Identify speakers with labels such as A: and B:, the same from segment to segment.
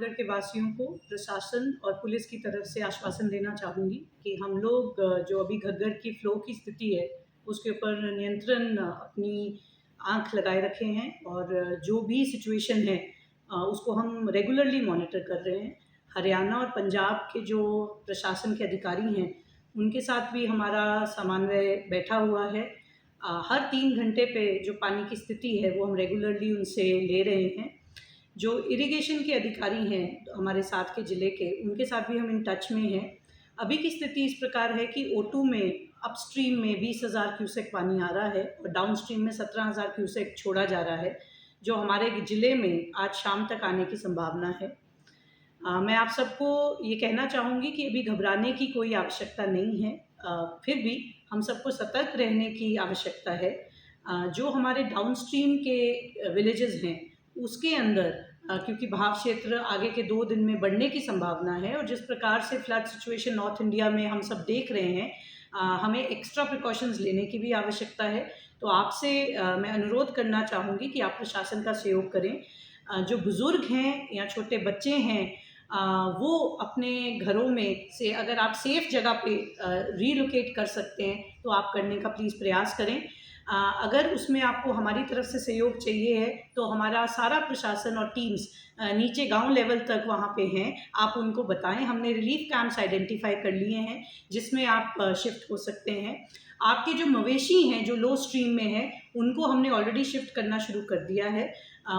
A: हनुमानगढ़ के वासियों को प्रशासन और पुलिस की तरफ से आश्वासन देना चाहूँगी कि हम लोग जो अभी घग्गर की फ्लो की स्थिति है उसके ऊपर नियंत्रण अपनी आंख लगाए रखे हैं और जो भी सिचुएशन है उसको हम रेगुलरली मॉनिटर कर रहे हैं। हरियाणा और पंजाब के जो प्रशासन के अधिकारी हैं उनके साथ भी हमारा समन्वय बैठा हुआ है। हर 3 घंटे पे जो पानी की स्थिति है वो हम रेगुलरली उनसे ले रहे हैं। जो इरिगेशन के अधिकारी हैं हमारे साथ के ज़िले के, उनके साथ भी हम इन टच में हैं। अभी की स्थिति इस प्रकार है कि O2 में अपस्ट्रीम में 20,000 क्यूसेक पानी आ रहा है और डाउनस्ट्रीम में 17,000 क्यूसेक छोड़ा जा रहा है, जो हमारे ज़िले में आज शाम तक आने की संभावना है। मैं आप सबको ये कहना चाहूँगी कि अभी घबराने की कोई आवश्यकता नहीं है। फिर भी हम सबको सतर्क रहने की आवश्यकता है। जो हमारे डाउनस्ट्रीम के विलेजेस हैं उसके अंदर क्योंकि बहाव क्षेत्र आगे के 2 दिन में बढ़ने की संभावना है और जिस प्रकार से फ्लड सिचुएशन नॉर्थ इंडिया में हम सब देख रहे हैं, हमें एक्स्ट्रा प्रिकॉशंस लेने की भी आवश्यकता है। तो आपसे मैं अनुरोध करना चाहूँगी कि आप प्रशासन का सहयोग करें। जो बुज़ुर्ग हैं या छोटे बच्चे हैं वो अपने घरों में से अगर आप सेफ़ जगह पे रीलोकेट कर सकते हैं तो आप करने का प्लीज़ प्रयास करें। अगर उसमें आपको हमारी तरफ से सहयोग चाहिए है तो हमारा सारा प्रशासन और टीम्स नीचे गांव लेवल तक वहाँ पे हैं, आप उनको बताएं। हमने रिलीफ कैंप्स आइडेंटिफाई कर लिए हैं जिसमें आप शिफ्ट हो सकते हैं। आपके जो मवेशी हैं जो लो स्ट्रीम में हैं उनको हमने ऑलरेडी शिफ्ट करना शुरू कर दिया है।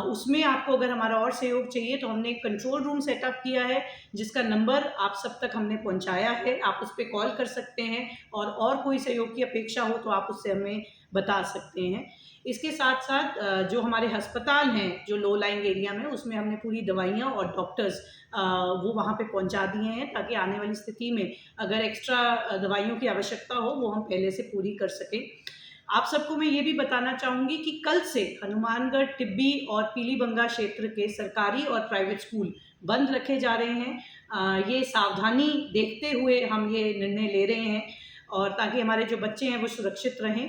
A: उसमें आपको अगर हमारा और सहयोग चाहिए तो हमने एक कंट्रोल रूम सेटअप किया है जिसका नंबर आप सब तक हमने पहुंचाया है। आप उस पर कॉल कर सकते हैं और कोई सहयोग की अपेक्षा हो तो आप उससे हमें बता सकते हैं। इसके साथ साथ जो हमारे अस्पताल हैं जो लो लाइंग एरिया में, उसमें हमने पूरी दवाइयाँ और डॉक्टर्स वो वहाँ पे पहुँचा दिए हैं ताकि आने वाली स्थिति में अगर एक्स्ट्रा दवाइयों की आवश्यकता हो वो हम पहले से पूरी कर सकें। आप सबको मैं ये भी बताना चाहूँगी कि कल से हनुमानगढ़, टिब्बी और पीलीबंगा क्षेत्र के सरकारी और प्राइवेट स्कूल बंद रखे जा रहे हैं। ये सावधानी देखते हुए हम ये निर्णय ले रहे हैं और ताकि हमारे जो बच्चे हैं वो सुरक्षित रहें।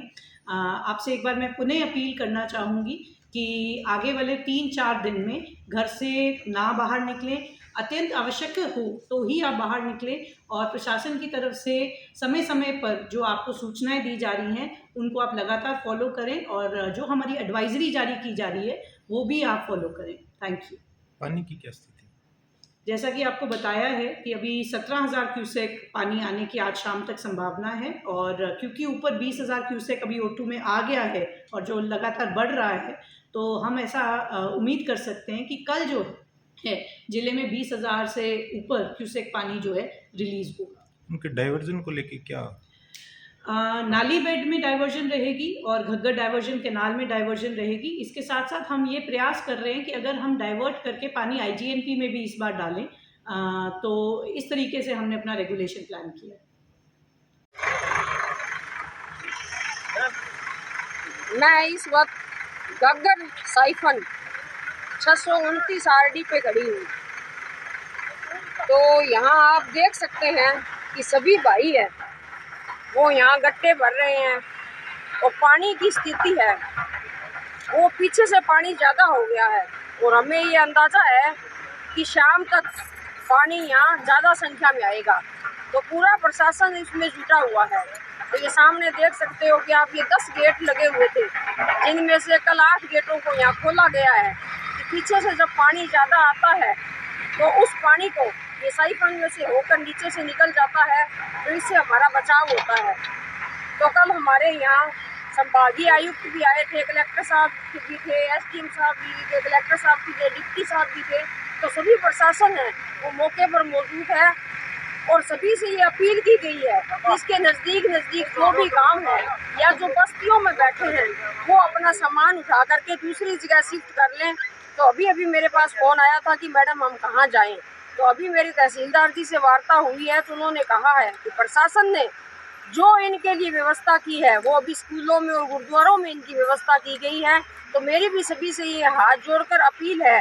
A: आपसे एक बार मैं पुनः अपील करना चाहूँगी कि आगे वाले 3-4 दिन में घर से ना बाहर निकलें। अत्यंत आवश्यक हो तो ही आप बाहर निकलें और प्रशासन की तरफ से समय समय पर जो आपको सूचनाएं दी जा रही हैं उनको आप लगातार फॉलो करें और जो हमारी एडवाइजरी जारी की जा रही है वो भी आप फॉलो करें। Thank you.
B: पानी की क्या स्थिति?
A: जैसा कि आपको बताया है कि अभी 17,000 क्यूसेक पानी आने की आज शाम तक संभावना है और क्योंकि ऊपर 20,000 क्यूसेक अभी O2 में आ गया है और जो लगातार बढ़ रहा है तो हम ऐसा उम्मीद कर सकते हैं कि कल जो है जिले में 20,000 से ऊपर क्यूसेक पानी जो है रिलीज होगा।
B: उनके डाइवर्जन को लेके क्या?
A: नाली बेड में डाइवर्जन रहेगी और घग्गर डाइवर्जन कैनाल में डाइवर्जन रहेगी। इसके साथ साथ हम ये प्रयास कर रहे हैं कि अगर हम डाइवर्ट करके पानी IGNP में भी इस बार डालें तो इस तरीके से हमने अपना रेगुलेशन प्लान किया।
C: मैं इस वक्त घग्गर साइफन 629 RD पे खड़ी हूँ। तो यहाँ आप देख सकते हैं कि सभी भाई है वो यहाँ गट्टे भर रहे हैं और पानी की स्थिति है वो पीछे से पानी ज़्यादा हो गया है और हमें ये अंदाज़ा है कि शाम तक पानी यहाँ ज़्यादा संख्या में आएगा। तो पूरा प्रशासन इसमें जुटा हुआ है। तो ये सामने देख सकते हो कि आप ये 10 गेट लगे हुए थे जिनमें से कल 8 गेटों को यहाँ खोला गया है कि पीछे से जब पानी ज़्यादा आता है तो उस पानी को ये साइफन में से होकर नीचे से निकल जाता है तो इससे हमारा बचाव होता है। तो कल हमारे यहाँ संभागीय आयुक्त भी आए थे, कलेक्टर साहब भी थे, SDM साहब भी थे, कलेक्टर साहब भी थे, डिप्टी साहब भी थे। तो सभी प्रशासन है वो मौके पर मौजूद है और सभी से ये अपील की गई है कि इसके नज़दीक जो भी गांव है या जो बस्तियों में बैठे हैं वो अपना सामान उठा करके दूसरी जगह शिफ्ट कर लें। तो अभी मेरे पास फ़ोन आया था कि मैडम हम कहाँ जाएं। तो अभी मेरी तहसीलदार जी से वार्ता हुई है तो उन्होंने कहा है कि प्रशासन ने जो इनके लिए व्यवस्था की है वो अभी स्कूलों में और गुरुद्वारों में इनकी व्यवस्था की गई है। तो मेरी भी सभी से ये हाथ जोड़कर अपील है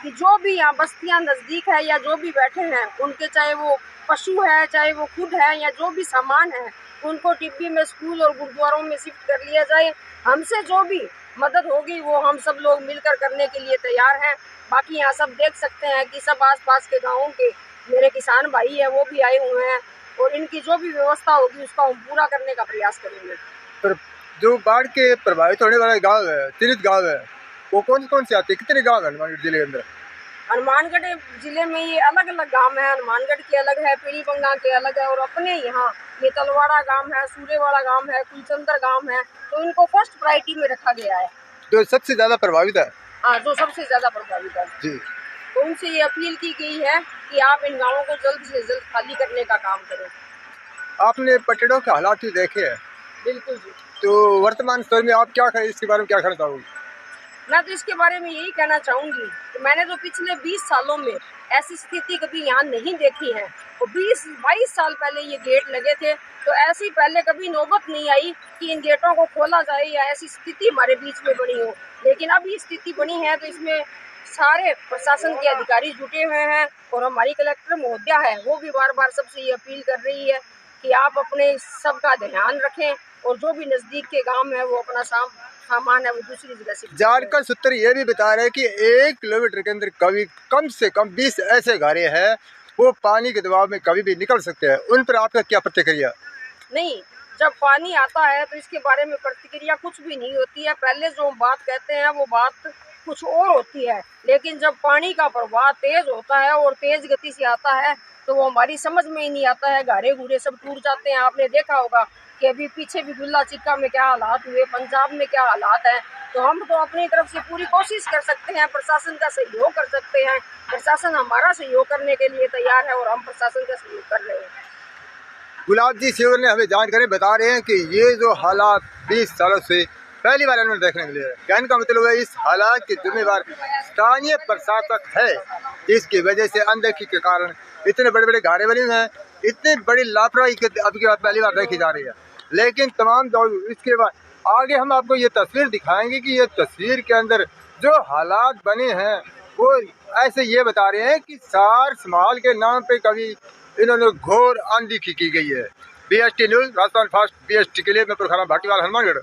C: कि जो भी यहाँ बस्तियाँ नज़दीक है या जो भी बैठे हैं उनके चाहे वो पशु है चाहे वो खुद है या जो भी सामान है उनको टिब्बी में स्कूल और गुरुद्वारों में शिफ्ट कर लिया जाए। हमसे जो भी मदद होगी वो हम सब लोग मिलकर करने के लिए तैयार हैं। बाकी यहाँ सब देख सकते हैं कि सब आसपास के गाँवों के मेरे किसान भाई है वो भी आए हुए हैं और इनकी जो भी व्यवस्था होगी उसका हम पूरा करने का प्रयास करेंगे।
D: पर जो बाढ़ के प्रभावित होने वाले गाँव है, 3 गाँव है, वो कौन से आते हैं? कितने गाँव है हनुमानगढ़ जिले के अंदर?
C: हनुमानगढ़ जिले में ये अलग अलग गांव है, हनुमानगढ़ के अलग है, पीलीबंगा के अलग है और अपने यहाँ ये तलवाड़ा गांव है, सूरेवाड़ा गांव है, कुलचंदर गांव है, तो इनको फर्स्ट प्रायोरिटी में रखा गया है।
D: जो सबसे ज्यादा प्रभावित है?
C: हाँ, जो सबसे ज्यादा प्रभावित है
D: जी।
C: तो उनसे ये अपील की गई है कि आप इन गाँवों को जल्द से जल्द खाली करने का काम करें।
D: आपने पटड़ों के हालात भी देखे हैं?
C: बिल्कुल जी।
D: तो वर्तमान स्तर में आप क्या कहें, इसके बारे में क्या कहना चाहोगे?
C: मैं तो इसके बारे में यही कहना चाहूँगी कि मैंने जो पिछले 20 सालों में ऐसी स्थिति कभी यहाँ नहीं देखी है और 20-22 साल पहले ये गेट लगे थे तो ऐसी पहले कभी नौबत नहीं आई कि इन गेटों को खोला जाए या ऐसी स्थिति हमारे बीच में बनी हो, लेकिन अब ये स्थिति बनी है तो इसमें सारे प्रशासन के अधिकारी जुटे हुए हैं और हमारी कलेक्टर महोदया है वो भी बार बार सबसे ये अपील कर रही है कि आप अपने सबका ध्यान रखें और जो भी नज़दीक के गाँव है वो अपना सामान है वो दूसरी जगह से।
D: जानकार सूत्र ये भी बता रहे हैं कि 1 किलोमीटर के अंदर कभी कम से कम 20 ऐसे घरे हैं वो पानी के दबाव में कभी भी निकल सकते हैं। उन पर आपका क्या प्रतिक्रिया?
C: नहीं, जब पानी आता है तो इसके बारे में प्रतिक्रिया कुछ भी नहीं होती है। पहले जो बात कहते हैं वो बात कुछ और होती है, लेकिन जब पानी का प्रवाह तेज होता है और तेज गति से आता है तो वो हमारी समझ में ही नहीं आता है। गारे घूरे सब टूट जाते हैं। आपने देखा होगा कि अभी पीछे भी दुल्ला चिक्का में क्या हालात हुए, पंजाब में क्या हालात हैं। तो हम तो अपनी तरफ से पूरी कोशिश कर सकते हैं, प्रशासन का सहयोग कर सकते हैं। प्रशासन हमारा सहयोग करने के लिए तैयार है और हम प्रशासन का सहयोग कर रहे हैं।
D: गुलाब जी सेवर ने हमें जानकारी बता रहे हैं कि ये जो हालात 20 सालों से पहली बार इन्होंने देखने के लिए है। कहने का मतलब है इस हालात की जिम्मेवार स्थानीय प्रशासक है, जिसकी वजह से अनदेखी के कारण इतने बड़े बड़े घारे बने हुए हैं। इतनी बड़ी लापरवाही अब की बात पहली बार देखी जा रही है। लेकिन तमाम इसके बाद आगे हम आपको ये तस्वीर दिखाएंगे कि ये तस्वीर के अंदर जो हालात बने हैं वो ऐसे ये बता रहे हैं कि सार संभाल के नाम पे कभी इन्होंने घोर अनदेखी की गई है। BST news Rajasthan fast BST के लिए मैं प्रखाना भाटीवाल हनुमानगढ़।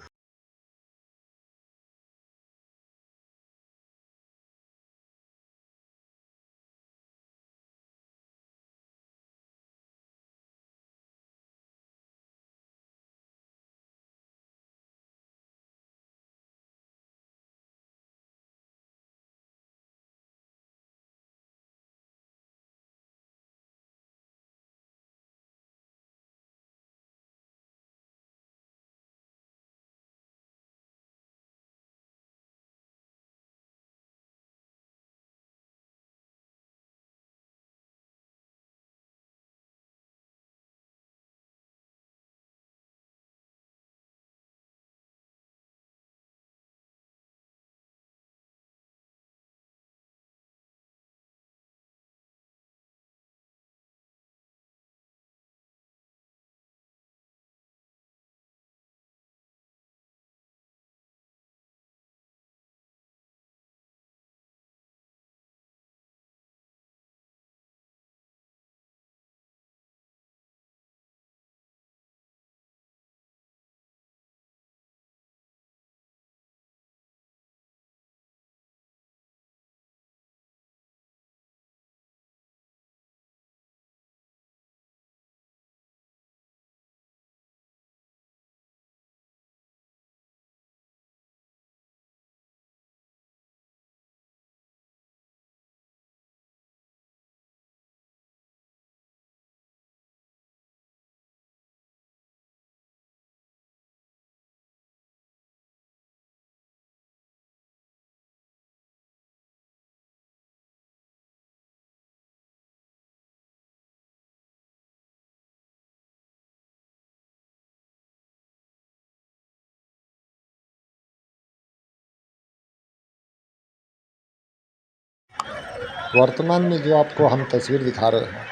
E: वर्तमान में जो आपको हम तस्वीर दिखा रहे हैं,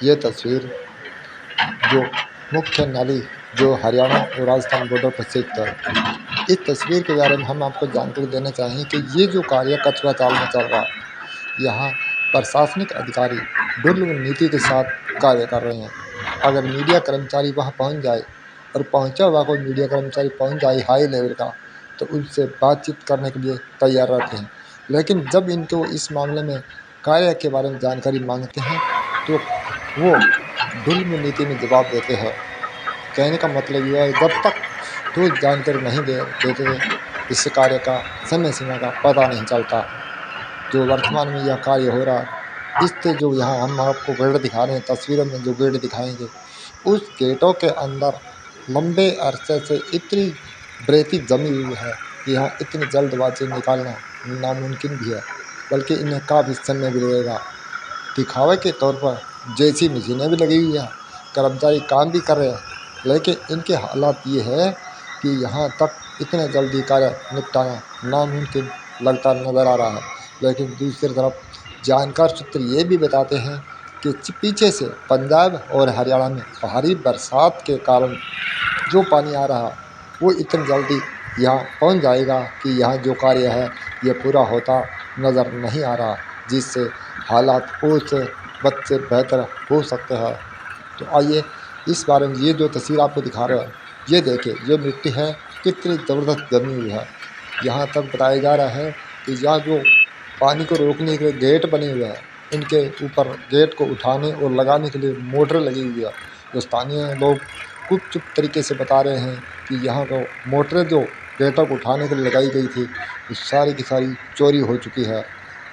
E: ये तस्वीर जो मुख्य नाली जो हरियाणा और राजस्थान बॉर्डर पर स्थित है, इस तस्वीर के बारे में हम आपको जानकारी देना चाहेंगे कि ये जो कार्य कचरा चाल में चल रहा है, यहाँ प्रशासनिक अधिकारी दुर्लभ नीति के साथ कार्य कर रहे हैं। अगर मीडिया कर्मचारी वहाँ पहुँच जाए और पहुँचा हुआ कोई मीडिया कर्मचारी पहुँच जाए हाई लेवल का, तो उनसे बातचीत करने के लिए तैयार रहते हैं। लेकिन जब इनको इस मामले में कार्य के बारे में जानकारी मांगते हैं तो वो ढुलमुल नीति में जवाब देते हैं। कहने का मतलब यह है, जब तक ठोस जानकारी नहीं देते इस कार्य का समय सीमा का पता नहीं चलता। जो वर्तमान में यह कार्य हो रहा है, इससे जो यहाँ हम आपको गेट दिखा रहे हैं, तस्वीरों में जो गेट दिखाएंगे, उस गेटों के अंदर लंबे अरसे से इतनी बरेती जमी हुई है कि यहाँ इतनी जल्दबाजी निकालना नामुमकिन भी है, बल्कि इन्हें काफ़ी समय भी लगेगा। दिखावे के तौर पर जैसी मशीनें भी लगी हुई हैं, कर्मचारी काम भी कर रहे हैं, लेकिन इनके हालात ये है कि यहाँ तक इतने जल्दी कार्य निपटाना नामुमकिन लगता नज़र आ रहा है। लेकिन दूसरी तरफ जानकार सूत्र ये भी बताते हैं कि पीछे से पंजाब और हरियाणा में भारी बरसात के कारण जो पानी आ रहा वो इतनी जल्दी यहाँ पहुँच जाएगा कि यहाँ जो कार्य है ये पूरा होता नज़र नहीं आ रहा, जिससे हालात और से बच्चे बेहतर हो सकते हैं। तो आइए इस बारे में ये जो तस्वीर आपको दिखा रहे हैं, ये देखिए, ये मिट्टी है कितनी ज़बरदस्त जमी हुई है। यहाँ तक बताया जा रहा है कि यहाँ जो पानी को रोकने के गेट बने हुए हैं, इनके ऊपर गेट को उठाने और लगाने के लिए मोटर लगी हुई है। जो स्थानीय लोग गुपचुप तरीके से बता रहे हैं कि यहाँ को मोटरें जो गेटों को उठाने के लिए लगाई गई थी, वो सारी की सारी चोरी हो चुकी है।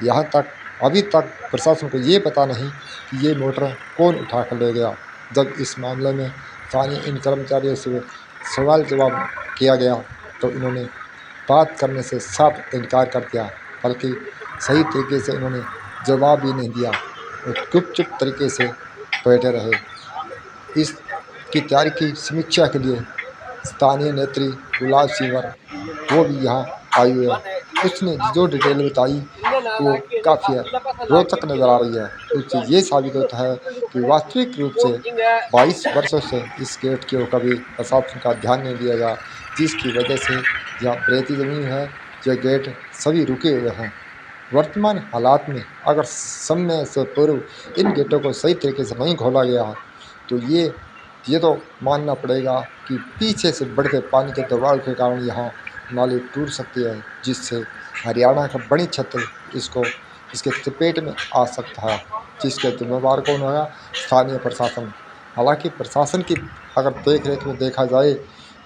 E: यहाँ तक अभी तक प्रशासन को ये पता नहीं कि ये मोटर कौन उठा कर ले गया। जब इस मामले में स्थानीय इन कर्मचारियों से सवाल जवाब किया गया तो इन्होंने बात करने से साफ इनकार कर दिया, बल्कि सही तरीके से इन्होंने जवाब ही नहीं दिया और चुप तरीके से बैठे रहे। इसकी तैयारी की समीक्षा के लिए स्थानीय नेत्री गुलाब सिंवर वो भी यहाँ आई हुई है। उसने जो डिटेल बताई वो काफ़ी रोचक नज़र आ रही है। उससे ये साबित होता है कि वास्तविक रूप से 22 वर्षों से इस गेट की ओर कभी प्रशासन का ध्यान नहीं दिया गया, जिसकी वजह से यहाँ बरेती ज़मीन है, यह गेट सभी रुके हुए हैं। वर्तमान हालात में अगर समय से पूर्व इन गेटों को सही तरीके से नहीं खोला गया तो ये तो मानना पड़ेगा कि पीछे से बढ़ते पानी के दबाव के कारण यहाँ नाली टूट सकती है, जिससे हरियाणा का बड़ी क्षेत्र इसके चपेट में आ सकता है, जिसके जिम्मेवार कौन होगा? स्थानीय प्रशासन। हालांकि प्रशासन की अगर देख रेख में देखा जाए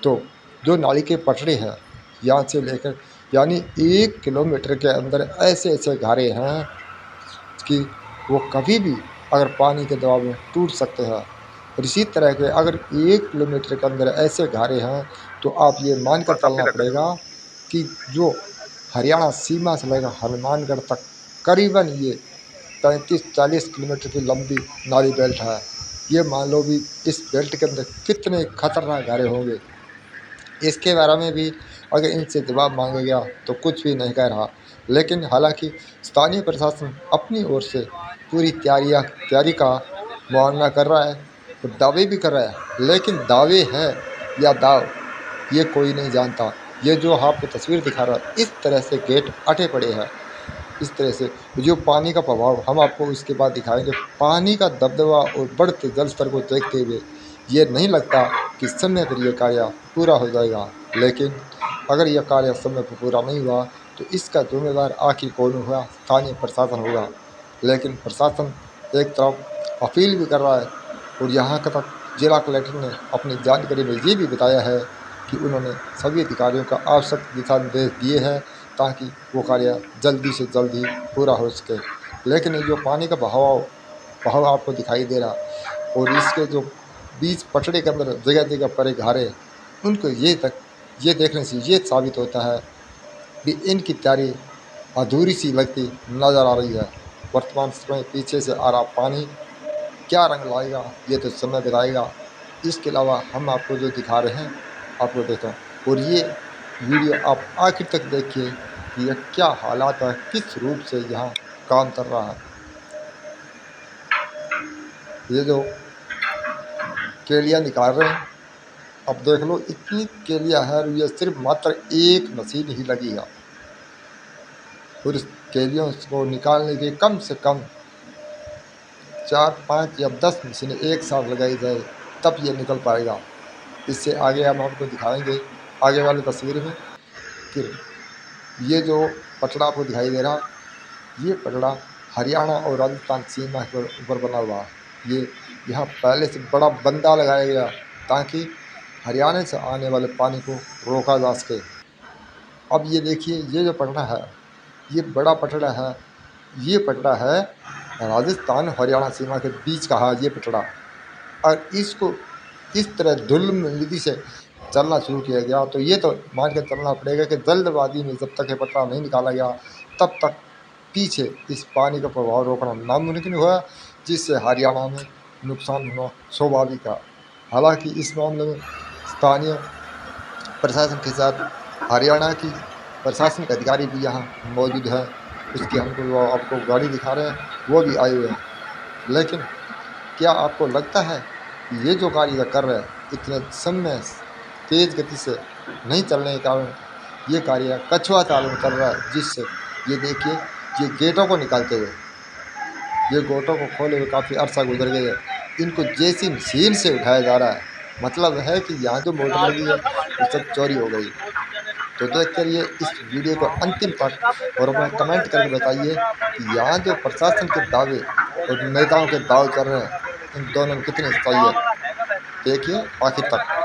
E: तो जो नाली के पटरी है, यहाँ से लेकर यानी 1 किलोमीटर के अंदर ऐसे गहरे हैं कि वो कभी भी अगर पानी के दबाव में टूट सकते हैं। और इसी तरह के अगर 1 किलोमीटर के अंदर ऐसे गहरे हैं तो आप ये मानकर चलना पड़ेगा कि जो हरियाणा सीमा से लेकर हनुमानगढ़ तक करीबन ये 35-40 किलोमीटर की लंबी नाली बेल्ट है। ये मान लो भी इस बेल्ट के अंदर कितने खतरनाक गहरे होंगे, इसके बारे में भी अगर इनसे जवाब मांगा गया तो कुछ भी नहीं कह रहा। लेकिन हालांकि स्थानीय प्रशासन अपनी ओर से पूरी तैयारी का मुआयना कर रहा है और दावे भी कर रहा है, लेकिन दावे है या दाव ये कोई नहीं जानता। ये जो आपको तस्वीर दिखा रहा है, इस तरह से गेट अटे पड़े हैं। इस तरह से जो पानी का प्रभाव हम आपको इसके बाद दिखाएंगे, पानी का दबदबा और बढ़ते जल स्तर को देखते हुए ये नहीं लगता कि समय पर यह कार्य पूरा हो जाएगा। लेकिन अगर यह कार्य समय पर पूरा नहीं हुआ तो इसका जिम्मेदार आखिर कौन होगा? स्थानीय प्रशासन होगा। लेकिन प्रशासन एक तरफ अपील भी कर रहा है और यहाँ तक जिला कलेक्टर ने अपनी जानकारी में ये भी बताया है कि उन्होंने सभी अधिकारियों का आवश्यक दिशा निर्देश दिए हैं ताकि वो कार्य जल्दी से जल्दी पूरा हो सके। लेकिन ये जो पानी का बहाव आपको दिखाई दे रहा और इसके जो बीच पटड़े के अंदर जगह जगह पड़े गहरे, उनको ये देखने से ये साबित होता है कि इनकी तैयारी अधूरी सी लगती नज़र आ रही है। वर्तमान समय पीछे से आ रहा पानी क्या रंग लाएगा ये तो समय बताएगा। इसके अलावा हम आपको जो दिखा रहे हैं आपको देखें और ये वीडियो आप आखिर तक देखिए कि यह क्या हालात है, किस रूप से यहाँ काम कर रहा है। ये जो केलियाँ निकाल रहे हैं, अब देख लो इतनी केलियाँ है, ये सिर्फ मात्र एक मशीन ही लगी है और इस केलियों को निकालने के कम से कम 4, 5 या 10 मशीनें एक साथ लगाई जाए तब ये निकल पाएगा। इससे आगे हम आपको दिखाएंगे आगे वाली तस्वीर में कि ये जो पटड़ा आपको दिखाई दे रहा है, ये पटड़ा हरियाणा और राजस्थान सीमा के ऊपर बना हुआ है। ये यहाँ पहले से बड़ा बंदा लगाया गया ताकि हरियाणा से आने वाले पानी को रोका जा सके। अब ये देखिए, ये जो पटड़ा है, ये बड़ा पटड़ा है, ये पटड़ा है राजस्थान हरियाणा सीमा के बीच का है ये पटड़ा। और इसको इस तरह धुल्म विधि से चलना शुरू किया गया, तो ये तो मान के चलना पड़ेगा कि जल्दबाजी में जब तक ये पटड़ा नहीं निकाला गया तब तक पीछे इस पानी का प्रभाव रोकना नामुमकिन हुआ, जिससे हरियाणा में नुकसान होना स्वाभाविक है। हालांकि इस मामले में स्थानीय प्रशासन के साथ हरियाणा की प्रशासनिक अधिकारी भी यहाँ मौजूद है, उसकी हमको आपको गाड़ी दिखा रहे हैं, वो भी आए हुए हैं। लेकिन क्या आपको लगता है कि ये जो कार्य कर रहे हैं इतने समय तेज़ गति से नहीं चलने के कारण ये कार्य कछुआ चालन कर रहा है, जिससे ये देखिए ये गेटों को निकालते हुए, ये गेटों को खोले हुए काफ़ी अरसा गुजर गए है, इनको जैसी मशीन से उठाया जा रहा है। मतलब है कि यहाँ जो मोटर लगी है वो सब चोरी हो गई। तो देख कर ये इस वीडियो को अंतिम तक और अपना कमेंट करके बताइए कि यहाँ जो प्रशासन के दावे और नेताओं के दावे कर रहे हैं इन दोनों में कितनी सच्चाई है। देखिए आखिर तक।